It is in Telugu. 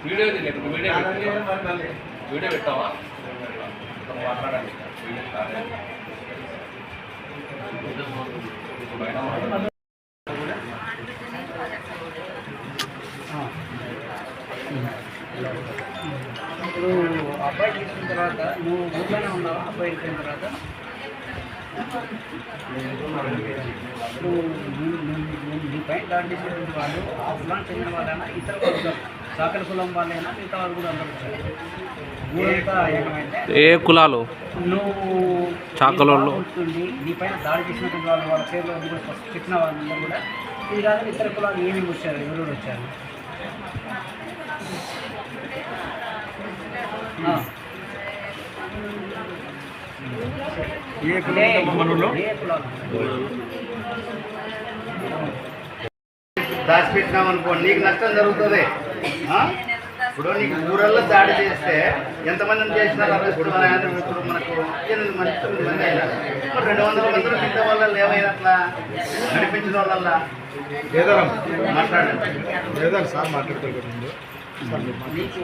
వీడియో వీడియో పెట్టావా మాట్లాడండి ఇప్పుడు అబ్బాయి తీసుకున్న తర్వాత నువ్వు ఊళ్ళోనే ఉన్నావా? అబ్బాయి వెళ్ళిపోయిన తర్వాత నీ పైన దాడి చేసినటువంటి వాళ్ళు ఆ కులానికి చెందిన వాళ్ళైనా ఇతర కులం చాకలి కులం వాళ్ళైనా మిగతా వాళ్ళు కూడా అందరూ వచ్చారు. ఊరంతా ఏమైతే ఏ కులాలు నువ్వు చాకలోళ్ళు ఉంటుంది నీ పైన దాడి చేసినటువంటి వాళ్ళు వాళ్ళ పేర్లు కూడా ఫస్ట్ చెప్పిన వాళ్ళందరూ కూడా ఇది కాదు ఇతర కులాలు ఏమేమి వచ్చారు, ఎవరు వచ్చారు? దాచిపెట్టినాం అనుకో నీకు నష్టం జరుగుతుంది. ఇప్పుడు నీకు ఊరల్లో దాడి చేస్తే ఎంతమందిని చేసినారు? ఇప్పుడు మనకు 8 మంది 9 మంది అయినారు. 200 మందిలో మిగతా వాళ్ళ ఏమైనా అట్లా నడిపించిన వాళ్ళ మాట్లాడండి సార్ మాట్లాడుతూ నీకు